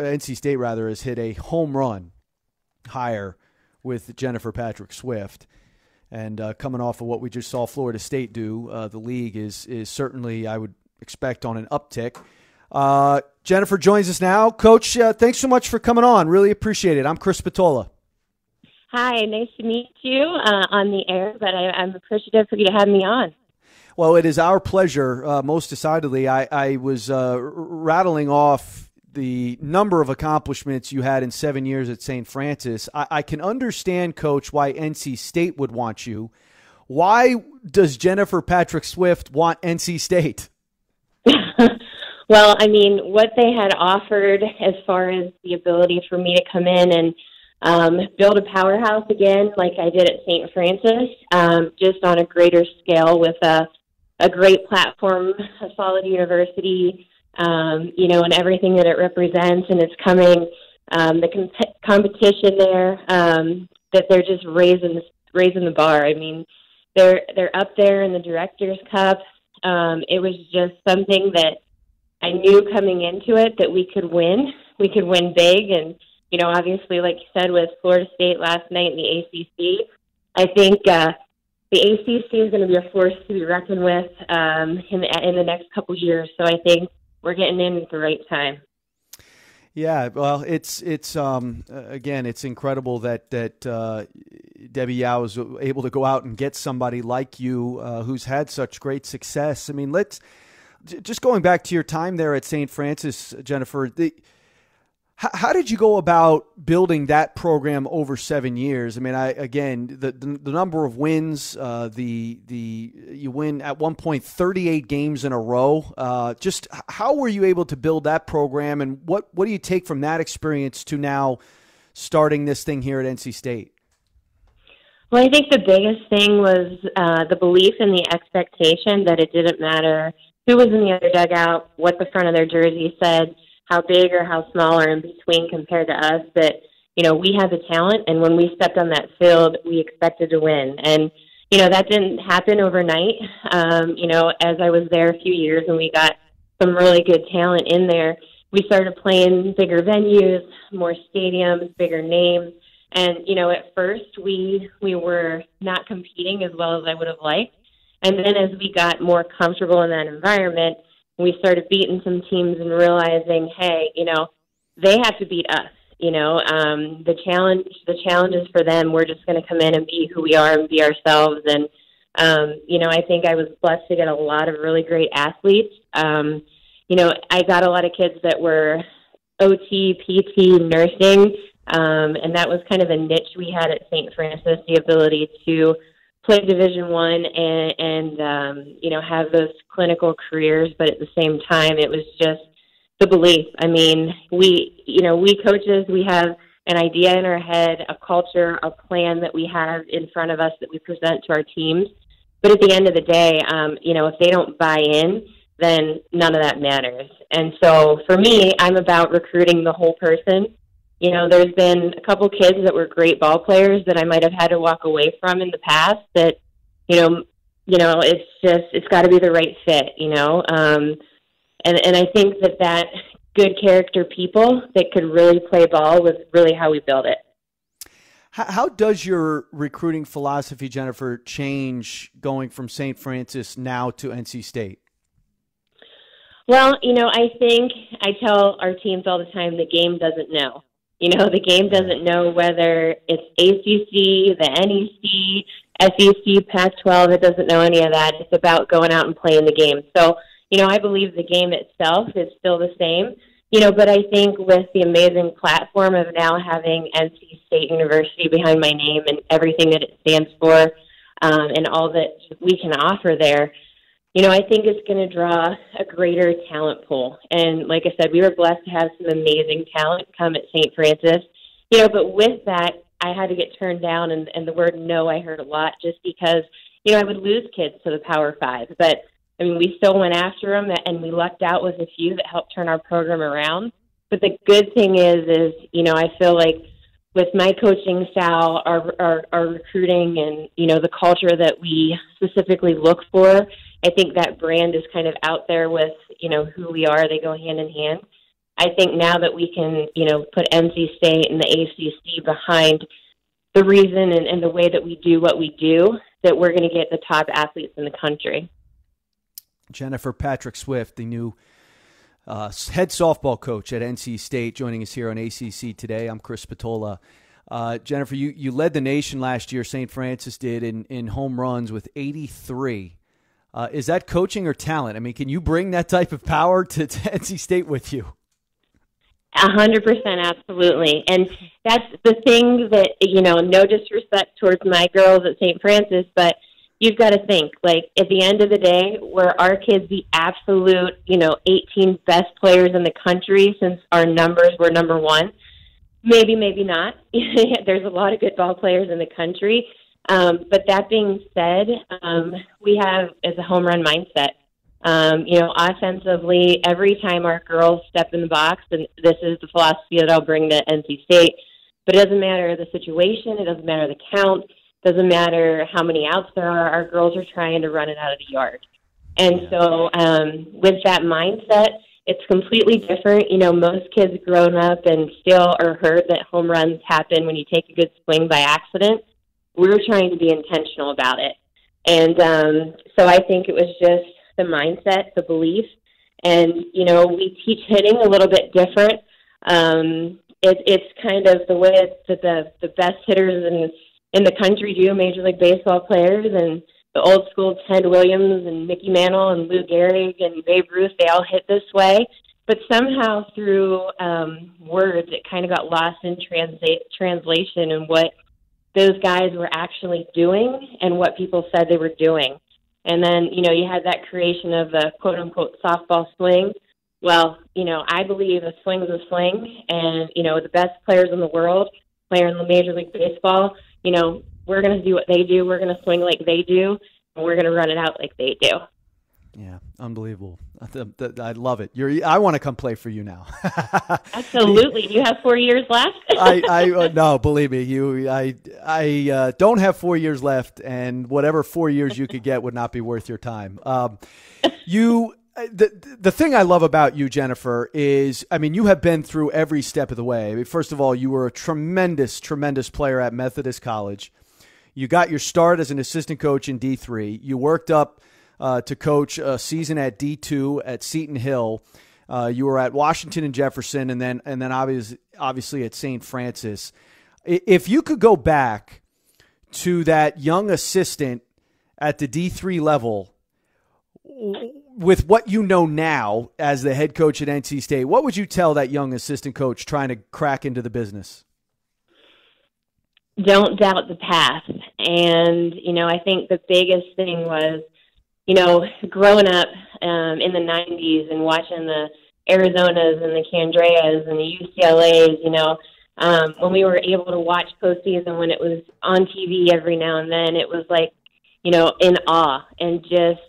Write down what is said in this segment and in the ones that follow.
NC State rather, has hit a home run hire with Jennifer Patrick Swift. And coming off of what we just saw Florida State do, the league is certainly, I would expect, on an uptick. Jennifer joins us now. Coach, thanks so much for coming on. Really appreciate it. I'm Chris Spatola. Hi, nice to meet you on the air, but I'm appreciative for you to have me on. Well, it is our pleasure, most decidedly. I was rattling off the number of accomplishments you had in 7 years at St. Francis. I can understand, Coach, why NC State would want you. Why does Jennifer Patrick Swift want NC State? Well, I mean, what they had offered as far as the ability for me to come in and build a powerhouse again, like I did at St. Francis, just on a greater scale with a great platform, a solid university, and everything that it represents, and it's coming, the competition there, that they're just raising the bar. I mean, they're up there in the Directors Cup. It was just something that I knew coming into it that we could win. We could win big, and obviously, like you said, with Florida State last night in the ACC, I think the ACC is going to be a force to be reckoned with in the next couple years. So I think we're getting in at the right time. Yeah, well, it's again, it's incredible that Debbie Yao was able to go out and get somebody like you who's had such great success. I mean, just going back to your time there at St. Francis, Jennifer. How did you go about building that program over 7 years? I mean, the number of wins, you win at one point 38 games in a row. Just how were you able to build that program, and what do you take from that experience to now starting this thing here at NC State? Well, I think the biggest thing was the belief and the expectation that it didn't matter who was in the other dugout, what the front of their jersey said, how big or how small or in between compared to us, that, we had the talent, and when we stepped on that field, we expected to win. And, that didn't happen overnight. As I was there a few years and we got some really good talent in there, we started playing bigger venues, more stadiums, bigger names. And, at first we were not competing as well as I would have liked. And then as we got more comfortable in that environment, we started beating some teams and realizing, hey, they have to beat us. The challenge is for them. We're just going to come in and be who we are and be ourselves. And, I think I was blessed to get a lot of really great athletes. I got a lot of kids that were OT, PT, nursing, and that was kind of a niche we had at St. Francis, the ability to play Division I and have those clinical careers, but at the same time, it was just the belief. I mean, we coaches, we have an idea in our head, a culture, a plan that we have in front of us that we present to our teams. But at the end of the day, if they don't buy in, then none of that matters. And so for me, I'm about recruiting the whole person. There's been a couple kids that were great ball players that I might have had to walk away from in the past that, it's got to be the right fit, and I think that good character people that could really play ball was really how we built it. How does your recruiting philosophy, Jennifer, change going from St. Francis now to NC State? Well, I think I tell our teams all the time, the game doesn't know. The game doesn't know whether it's ACC, the NEC, SEC, Pac-12. It doesn't know any of that. It's about going out and playing the game. So, I believe the game itself is still the same, but I think with the amazing platform of now having NC State University behind my name and everything that it stands for, and all that we can offer there, I think it's going to draw a greater talent pool. And like I said, we were blessed to have some amazing talent come at St. Francis, but with that, I had to get turned down, and the word no I heard a lot just because, I would lose kids to the Power Five. But, we still went after them, and we lucked out with a few that helped turn our program around. But the good thing is I feel like with my coaching style, our recruiting and, the culture that we specifically look for, I think that brand is kind of out there with, who we are. They go hand in hand. I think now that we can, put NC State and the ACC behind the reason and the way that we do what we do, that we're going to get the top athletes in the country. Jennifer Patrick Swift, the new head softball coach at NC State, joining us here on ACC Today. I'm Chris Spatola. Jennifer, you led the nation last year, St. Francis did, in home runs with 83. Is that coaching or talent? I mean, can you bring that type of power to NC State with you? 100%, absolutely. And that's the thing that, no disrespect towards my girls at St. Francis, but you've got to think, like, at the end of the day, were our kids the absolute, 18 best players in the country since our numbers were number one? Maybe, maybe not. There's a lot of good ball players in the country. But that being said, we have as a home run mindset. Offensively, every time our girls step in the box, and this is the philosophy that I'll bring to NC State, but it doesn't matter the situation, it doesn't matter the count, doesn't matter how many outs there are, our girls are trying to run it out of the yard. And so with that mindset, it's completely different. Most kids grown up and still are heard that home runs happen when you take a good swing by accident. We're trying to be intentional about it. And so I think it was just the mindset, the belief. And, we teach hitting a little bit different. It's kind of the way that the best hitters in the country do, Major League Baseball players, and the old school Ted Williams and Mickey Mantle and Lou Gehrig and Babe Ruth, they all hit this way. But somehow through words, it kind of got lost in translation and what those guys were actually doing and what people said they were doing. And then, you had that creation of the quote-unquote softball swing. Well, I believe a swing is a swing, and, the best players in the world, player in the Major League Baseball, we're going to do what they do. We're going to swing like they do, and we're going to run it out like they do. Yeah, unbelievable. I love it. I want to come play for you now. Absolutely. You have 4 years left? No, believe me, I don't have 4 years left, and whatever 4 years you could get would not be worth your time. The thing I love about you, Jennifer, is, you have been through every step of the way. First of all, you were a tremendous, tremendous player at Methodist College. You got your start as an assistant coach in D3. You worked up to coach a season at D2 at Seton Hill. You were at Washington and Jefferson, and then obviously at St. Francis. If you could go back to that young assistant at the D3 level, with what you know now as the head coach at NC State, what would you tell that young assistant coach trying to crack into the business? Don't doubt the path. And, I think the biggest thing was, growing up in the 90s and watching the Arizonas and the Candreas and the UCLAs, when we were able to watch postseason when it was on TV every now and then, it was like, in awe and just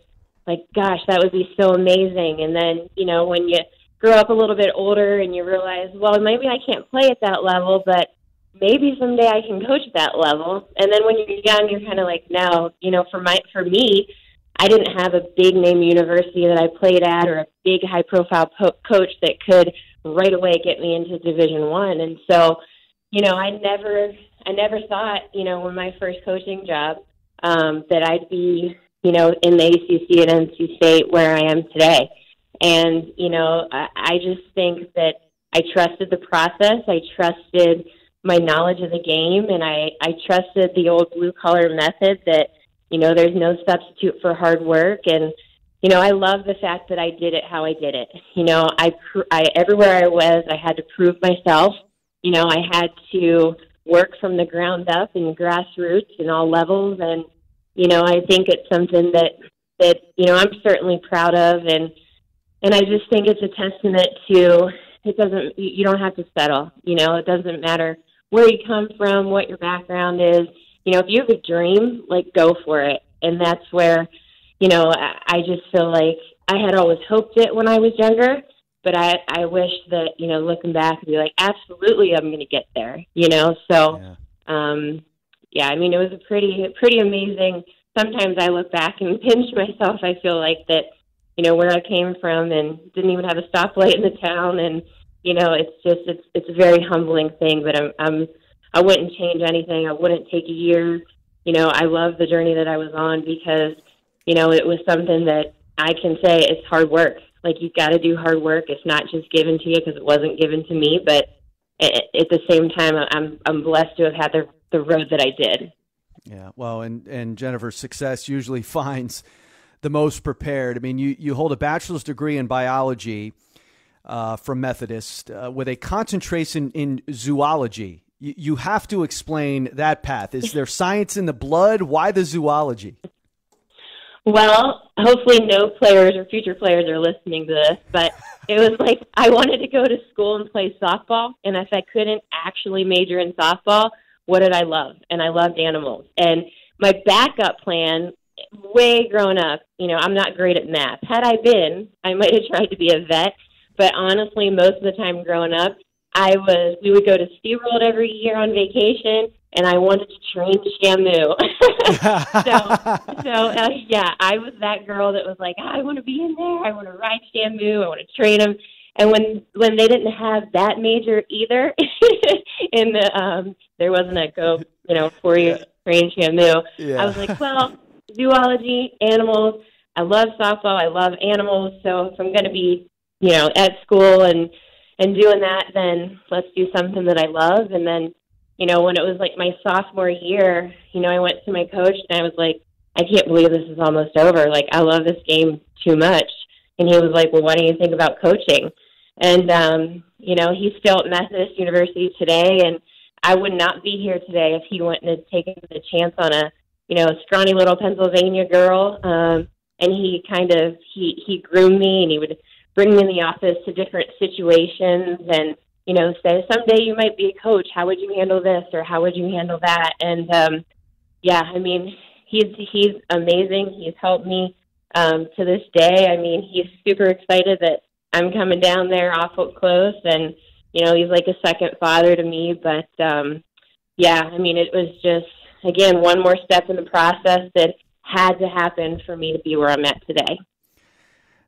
like, gosh, that would be so amazing. And then, when you grow up a little bit older and you realize, well, maybe I can't play at that level, but maybe someday I can coach at that level. And then when you're young, you're kind of like, no, for me, I didn't have a big name university that I played at or a big high profile coach that could right away get me into Division I. And so, I never thought, when my first coaching job, that I'd be, in the ACC at NC State where I am today. And, I just think that I trusted the process. I trusted my knowledge of the game, and I trusted the old blue-collar method that, there's no substitute for hard work. And, I love the fact that I did it how I did it. I everywhere I was, I had to prove myself. I had to work from the ground up and grassroots in all levels. And, I think it's something that I'm certainly proud of. And I just think it's a testament to, you don't have to settle. It doesn't matter where you come from, what your background is. If you have a dream, go for it. And that's where, I just feel like I had always hoped it when I was younger, but I wish that, looking back, I'd be like, absolutely, I'm going to get there, So, it was a pretty amazing. Sometimes I look back and pinch myself. I feel like that, where I came from and didn't even have a stoplight in the town and, it's a very humbling thing, but I wouldn't change anything. I wouldn't take a year. I love the journey that I was on because, it was something that I can say it's hard work. Like, you've got to do hard work. It's not just given to you because it wasn't given to me, but at the same time, I'm blessed to have had the road that I did. Yeah, well, and Jennifer, success usually finds the most prepared. I mean, you hold a bachelor's degree in biology from Methodist with a concentration in zoology. You have to explain that path. Is there science in the blood? Why the zoology? Well, hopefully no players or future players are listening to this, but it was like I wanted to go to school and play softball, and if I couldn't actually major in softball, what did I love? And I loved animals. And my backup plan, way grown up, I'm not great at math. Had I been, I might have tried to be a vet, but honestly, most of the time growing up, we would go to SeaWorld every year on vacation, and I wanted to train Shamu. Yeah, I was that girl that was like, I want to be in there. I want to ride Shamu. I want to train him. And when they didn't have that major either, there wasn't a 4-year train Shamu. Yeah. I was like, well, zoology, animals. I love softball. I love animals. So if I'm going to be, at school and doing that, then let's do something that I love. And then, when it was like my sophomore year, I went to my coach and I was like, I can't believe this is almost over. Like, I love this game too much. And he was like, well, why don't you think about coaching? And, he's still at Methodist University today. And I would not be here today if he wouldn't have taken the chance on a scrawny little Pennsylvania girl. And he he groomed me, and he would bring me in the office to different situations and, say, someday you might be a coach. How would you handle this, or how would you handle that? And, he's amazing. He's helped me to this day. I mean, he's super excited that I'm coming down there awful close, and, he's like a second father to me. But, it was just, again, one more step in the process that had to happen for me to be where I'm at today.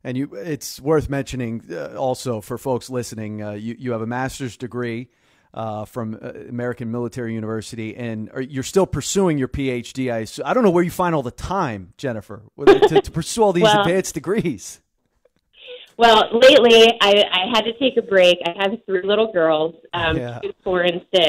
And it's worth mentioning also for folks listening, you have a master's degree from American Military University, and you're still pursuing your PhD. I don't know where you find all the time, Jennifer, to pursue all these advanced degrees. Well, lately I had to take a break. I have 3 little girls, 2, 4, and 6.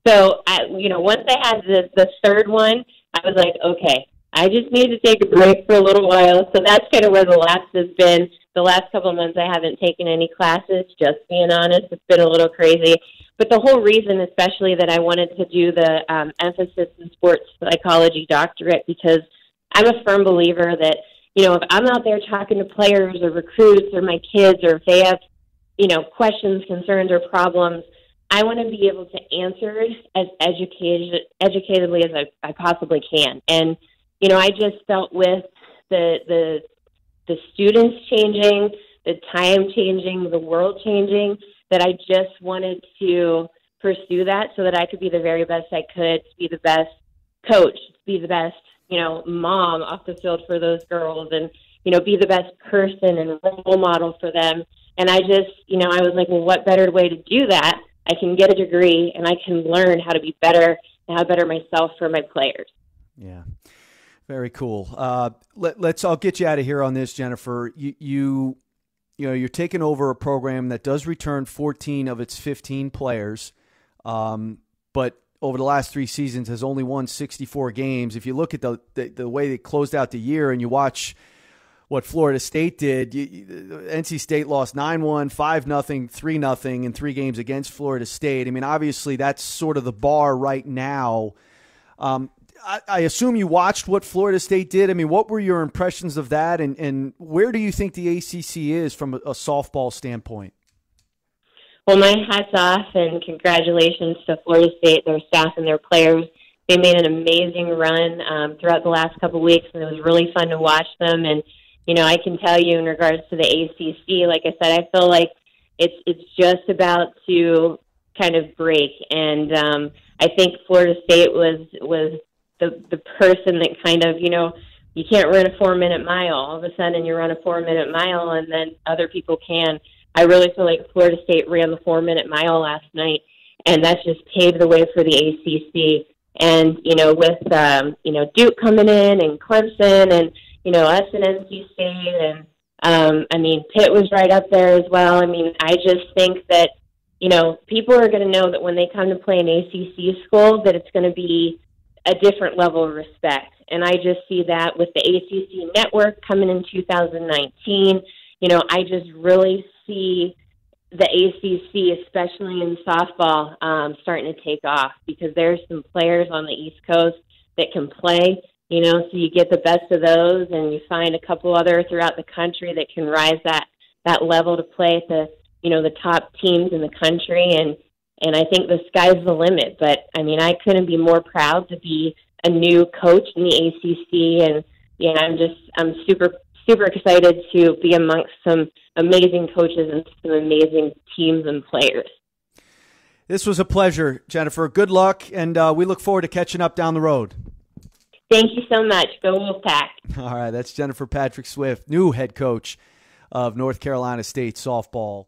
So, once I had the third one, I was like, okay, I just need to take a break for a little while. So that's kind of where the lapse has been. The last couple of months I haven't taken any classes, just being honest. It's been a little crazy. But the whole reason, especially, that I wanted to do the emphasis in sports psychology doctorate, because I'm a firm believer that, if I'm out there talking to players or recruits or my kids, or if they have, questions, concerns, or problems, I want to be able to answer it as educatedly as I possibly can. And I just felt with the students changing, the time changing, the world changing, that I just wanted to pursue that so that I could be the very best I could, to be the best coach, to be the best, mom off the field for those girls, and, be the best person and role model for them. And I just, I was like, well, what better way to do that? I can get a degree and I can learn how to be better and how to better myself for my players. Yeah. Very cool. I'll get you out of here on this, Jennifer. You're taking over a program that does return 14 of its 15 players, but over the last 3 seasons has only won 64 games. If you look at the way they closed out the year and you watch what Florida State did, NC State lost 9-1, 5-0, 3-0 in 3 games against Florida State. I mean, obviously that's sort of the bar right now. I assume you watched what Florida State did. I mean, what were your impressions of that, and where do you think the ACC is from a softball standpoint? Well, my hat's off and congratulations to Florida State, their staff, and their players. They made an amazing run throughout the last couple of weeks, and it was really fun to watch them. And, I can tell you in regards to the ACC, like I said, I feel like it's just about to kind of break. And I think Florida State was the person that kind of, you can't run a 4-minute mile. All of a sudden you run a 4-minute mile, and then other people can. I really feel like Florida State ran the 4-minute mile last night, and that's just paved the way for the ACC. And, with, Duke coming in and Clemson and, us and NC State and, Pitt was right up there as well. I just think that, people are going to know that when they come to play an ACC school that it's going to be a different level of respect. And I just see that with the ACC network coming in 2019. I just really see the ACC, especially in softball, starting to take off because there's some players on the East Coast that can play, so you get the best of those and you find a couple other throughout the country that can rise that level to play at the top teams in the country. And I think the sky's the limit. But, I couldn't be more proud to be a new coach in the ACC. And, I'm super, super excited to be amongst some amazing coaches and some amazing teams and players. This was a pleasure, Jennifer. Good luck, and we look forward to catching up down the road. Thank you so much. Go Wolfpack. All right, that's Jennifer Patrick Swift, new head coach of North Carolina State softball.